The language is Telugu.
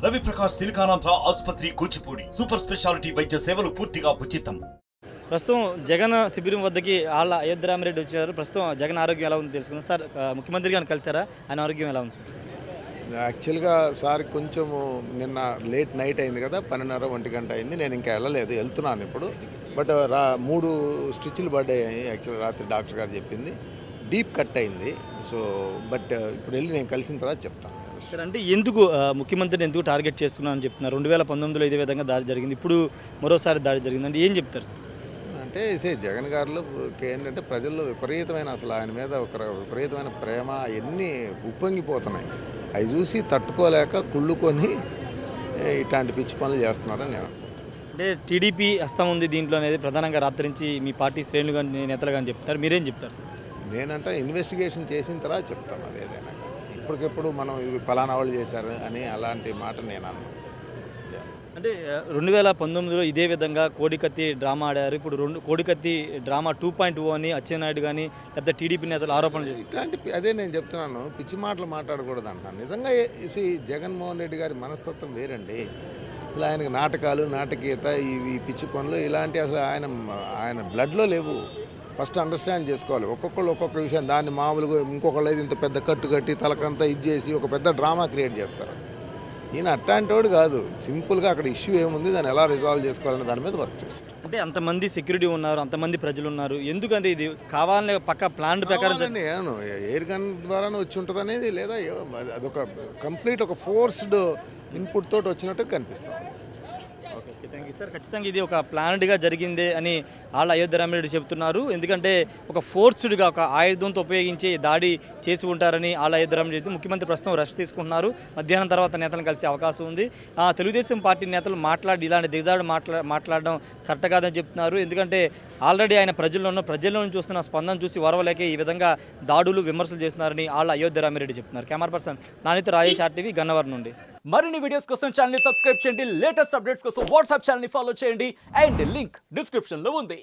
రవి ప్రకాష్ సిలికానాంధ్ర ఆసుపత్రి కూచిపూడి సూపర్ స్పెషాలిటీ వైద్య సేవలు పూర్తిగా ఉచితం. ప్రస్తుతం జగన్ శిబిరం వద్దకి ఆళ్ళ అయోధ్యరామిరెడ్డి వచ్చారు. ప్రస్తుతం జగన్ ఆరోగ్యం ఎలా ఉందో తెలుసుకుందాం. సార్, ముఖ్యమంత్రి గారిని కలిసారా? ఆయన ఆరోగ్యం ఎలా ఉంది సార్? యాక్చువల్గా సార్ కొంచెము నిన్న లేట్ నైట్ అయింది కదా, 12:30 గంట అయింది. నేను ఇంకా వెళ్ళలేదు, వెళ్తున్నాను ఇప్పుడు. బట్ 3 స్టిచ్లు పడ్డాయి. యాక్చువల్గా రాత్రి డాక్టర్ గారు చెప్పింది డీప్ కట్ అయింది. సో బట్ ఇప్పుడు వెళ్ళి నేను కలిసిన తర్వాత చెప్తాను. సార్, అంటే ఎందుకు ముఖ్యమంత్రిని ఎందుకు టార్గెట్ చేస్తున్నారని చెప్తున్నారు? 2019లో ఇదే విధంగా దాడి జరిగింది, ఇప్పుడు మరోసారి దాడి జరిగింది అంటే ఏం చెప్తారు సార్? అంటే జగన్ గారిలో ఏంటంటే ప్రజల్లో విపరీతమైన, అసలు ఆయన మీద ఒక విపరీతమైన ప్రేమ అవన్నీ ఉప్పొంగిపోతున్నాయి. అవి చూసి తట్టుకోలేక కుళ్ళుకొని ఇట్లాంటి పిచ్చి పనులు చేస్తున్నారని నేను. అంటే టీడీపీ హస్తం ఉంది దీంట్లో అనేది ప్రధానంగా రాత్రి నుంచి మీ పార్టీ శ్రేణులు కానీ నేతలు కానీ చెప్తారు. మీరేం చెప్తారు సార్? నేనంటే ఇన్వెస్టిగేషన్ చేసిన తర్వాత చెప్తాను. అది ఏదైనా కానీ ఇప్పటికెప్పుడు మనం ఇవి ఫలానా వాళ్ళు చేశారు అని అలాంటి మాట నేను అన్నాను. అంటే 2019లో ఇదే విధంగా కోడికత్తి డ్రామా ఆడారు. ఇప్పుడు కోడికత్తి డ్రామా 2.0 అని అచ్చెన్నాయుడు కానీ లేకపోతే టీడీపీ నేతలు ఆరోపణలు చేశారు. ఇట్లాంటి అదే నేను చెప్తున్నాను, పిచ్చి మాటలు మాట్లాడకూడదు అంటున్నాను. నిజంగా జగన్మోహన్ రెడ్డి గారి మనస్తత్వం వేరండి. అసలు ఆయనకి నాటకాలు, నాటకీయత, ఇవి పిచ్చి పనులు ఇలాంటి అసలు ఆయన బ్లడ్లో లేవు. ఫస్ట్ అండర్స్టాండ్ చేసుకోవాలి. ఒక్కొక్కళ్ళు ఒక్కొక్క విషయం, దాన్ని మామూలుగా ఇంకొకళ్ళు ఇంత పెద్ద కట్టు కట్టి తలకంతా ఇచ్చేసి ఒక పెద్ద డ్రామా క్రియేట్ చేస్తారు. ఈయన అట్లాంటి వాడు కాదు. సింపుల్గా అక్కడ ఇష్యూ ఏముంది, దాన్ని ఎలా రిజాల్వ్ చేసుకోవాలని దాని మీద వర్క్ చేస్తారు. అంటే అంతమంది సెక్యూరిటీ ఉన్నారు, అంతమంది ప్రజలు ఉన్నారు, ఎందుకంటే ఇది కావాలని పక్క ప్లాన్ ప్రకారం నేను ఎయిర్ గన్ ద్వారానే వచ్చి ఉంటుంది అనేది, లేదా అదొక కంప్లీట్ ఒక ఫోర్స్డ్ ఇన్పుట్ తోటి వచ్చినట్టు కనిపిస్తుంది. Thank you sir. ఖచ్చితంగా ఇది ఒక ప్లాన్డ్గా జరిగిందే అని ఆళ్ళ అయోధ్యరామిరెడ్డి చెబుతున్నారు. ఎందుకంటే ఒక ఫోర్స్డ్గా ఒక ఆయుధంతో ఉపయోగించి దాడి చేసి ఉంటారని ఆళ్ళ అయోధ్యరామిరెడ్డి. ముఖ్యమంత్రి ప్రస్తుతం రెస్ట్ తీసుకుంటున్నారు. మధ్యాహ్నం తర్వాత నేతలను కలిసే అవకాశం ఉంది. తెలుగుదేశం పార్టీ నేతలు ఇలాంటి దిగజాడు మాట్లాడడం కరెక్ట్ కాదని చెప్తున్నారు. ఎందుకంటే ఆల్రెడీ ఆయన ప్రజల్లో నుంచి చూస్తున్న స్పందన చూసి వరవలేకే ఈ విధంగా దాడులు, విమర్శలు చేస్తున్నారని ఆళ్ళ అయోధ్యరామిరెడ్డి చెప్తున్నారు. కెమెరా పర్సన్ నానితో రాజేష్, RTV, గన్నవరం నుండి. మరిన్ని వీడియోస్ కోసం ఛానల్ ని సబ్స్క్రైబ్ చేయండి. లేటెస్ట్ అప్డేట్స్ కోసం వాట్సాప్ ఛానల్ ని ఫాలో చేయండి. అండ్ లింక్ డిస్క్రిప్షన్ లో ఉంది.